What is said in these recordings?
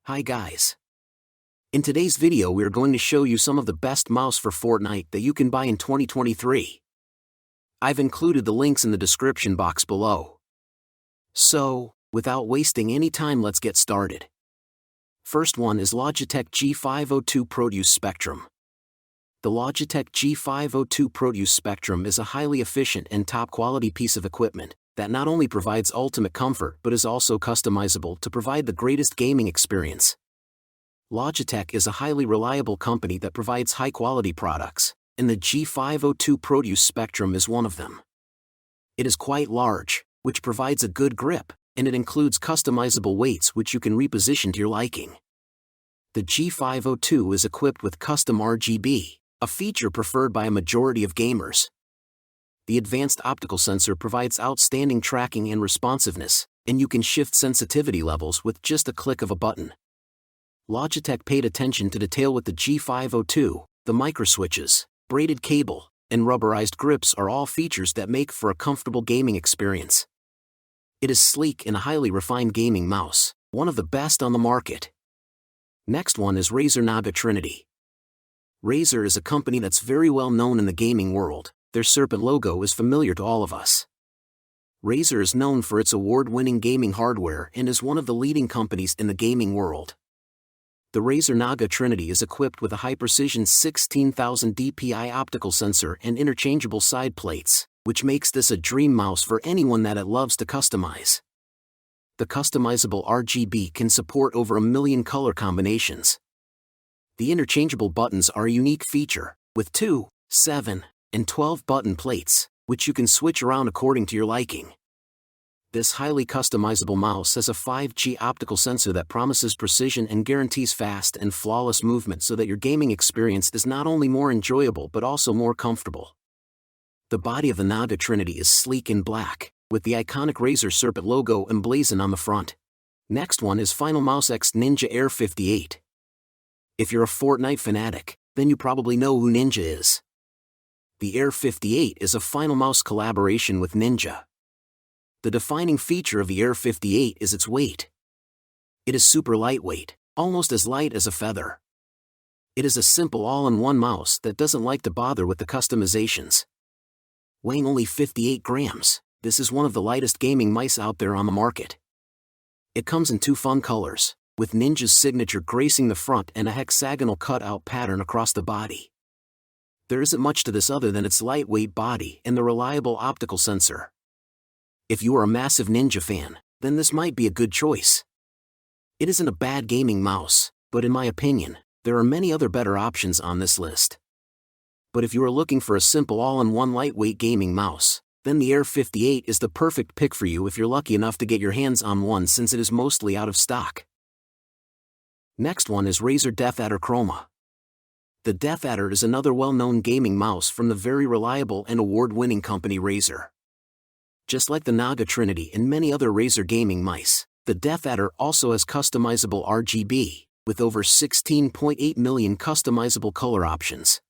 Hi guys. In today's video we are going to show you some of the best mouse for Fortnite that you can buy in 2023. I've included the links in the description box below. So, without wasting any time, let's get started. First one is Logitech G502 Produce Spectrum. The Logitech G502 Produce Spectrum is a highly efficient and top-quality piece of equipment that not only provides ultimate comfort but is also customizable to provide the greatest gaming experience. Logitech is a highly reliable company that provides high-quality products, and the G502 Produce Spectrum is one of them. It is quite large, which provides a good grip, and it includes customizable weights which you can reposition to your liking. The G502 is equipped with custom RGB, a feature preferred by a majority of gamers. The advanced optical sensor provides outstanding tracking and responsiveness, and you can shift sensitivity levels with just a click of a button. Logitech paid attention to detail with the G502. The microswitches, braided cable, and rubberized grips are all features that make for a comfortable gaming experience. It is sleek and a highly refined gaming mouse, one of the best on the market. Next one is Razer Naga Trinity. Razer is a company that's very well known in the gaming world. Their serpent logo is familiar to all of us. Razer is known for its award-winning gaming hardware and is one of the leading companies in the gaming world. The Razer Naga Trinity is equipped with a high-precision 16,000 dpi optical sensor and interchangeable side plates, which makes this a dream mouse for anyone that loves to customize. The customizable RGB can support over 1 million color combinations. The interchangeable buttons are a unique feature, with 2, 7, and 12 button plates, which you can switch around according to your liking. This highly customizable mouse has a 5G optical sensor that promises precision and guarantees fast and flawless movement so that your gaming experience is not only more enjoyable but also more comfortable. The body of the Naga Trinity is sleek and black, with the iconic Razer serpent logo emblazoned on the front. Next one is Final Mouse X Ninja Air 58. If you're a Fortnite fanatic, then you probably know who Ninja is. The Air 58 is a Final Mouse collaboration with Ninja. The defining feature of the Air 58 is its weight. It is super lightweight, almost as light as a feather. It is a simple all-in-one mouse that doesn't like to bother with the customizations. Weighing only 58 grams, this is one of the lightest gaming mice out there on the market. It comes in 2 fun colors, with Ninja's signature gracing the front and a hexagonal cutout pattern across the body. There isn't much to this other than its lightweight body and the reliable optical sensor. If you are a massive Ninja fan, then this might be a good choice. It isn't a bad gaming mouse, but in my opinion, there are many other better options on this list. But if you are looking for a simple all-in-one lightweight gaming mouse, then the Air 58 is the perfect pick for you if you're lucky enough to get your hands on one, since it is mostly out of stock. Next one is Razer DeathAdder Chroma. The DeathAdder is another well-known gaming mouse from the very reliable and award-winning company Razer. Just like the Naga Trinity and many other Razer gaming mice, the DeathAdder also has customizable RGB, with over 16.8 million customizable color options.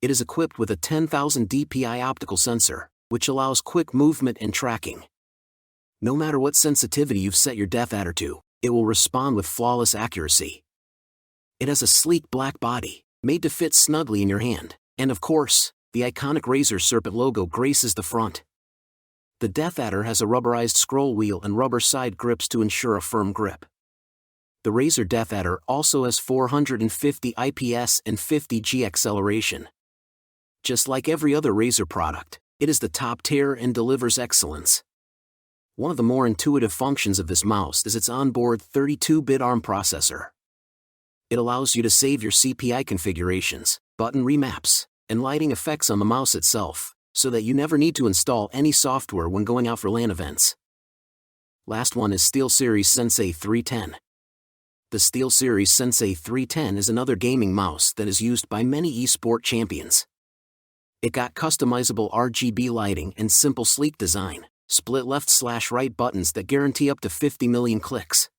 It is equipped with a 10,000 dpi optical sensor, which allows quick movement and tracking. No matter what sensitivity you've set your DeathAdder to, it will respond with flawless accuracy. It has a sleek black body, made to fit snugly in your hand, and of course, the iconic Razer serpent logo graces the front. The DeathAdder has a rubberized scroll wheel and rubber side grips to ensure a firm grip. The Razer DeathAdder also has 450 IPS and 50G acceleration. Just like every other Razer product, it is the top tier and delivers excellence. One of the more intuitive functions of this mouse is its onboard 32-bit ARM processor. It allows you to save your CPI configurations, button remaps, and lighting effects on the mouse itself, so that you never need to install any software when going out for LAN events. Last one is SteelSeries Sensei 310. The SteelSeries Sensei 310 is another gaming mouse that is used by many eSport champions. It got customizable RGB lighting and simple sleek design, split left/right buttons that guarantee up to 50 million clicks.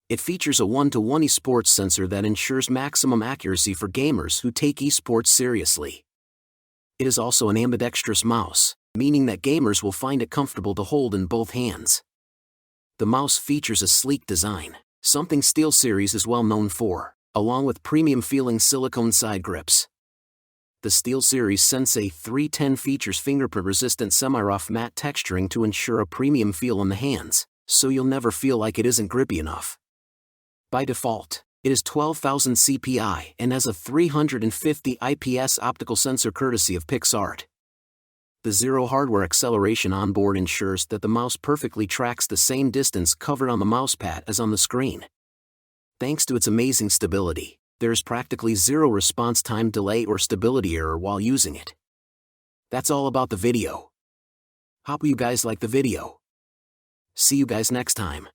It features a 1-to-1 esports sensor that ensures maximum accuracy for gamers who take esports seriously. It is also an ambidextrous mouse, meaning that gamers will find it comfortable to hold in both hands. The mouse features a sleek design, something SteelSeries is well known for, along with premium-feeling silicone side grips. The SteelSeries Sensei 310 features fingerprint-resistant semi-rough matte texturing to ensure a premium feel in the hands, so you'll never feel like it isn't grippy enough. By default, it is 12,000 CPI and has a 350 IPS optical sensor courtesy of PixArt. The zero hardware acceleration on board ensures that the mouse perfectly tracks the same distance covered on the mousepad as on the screen. Thanks to its amazing stability, there is practically zero response time delay or stability error while using it. That's all about the video. Hope you guys like the video. See you guys next time.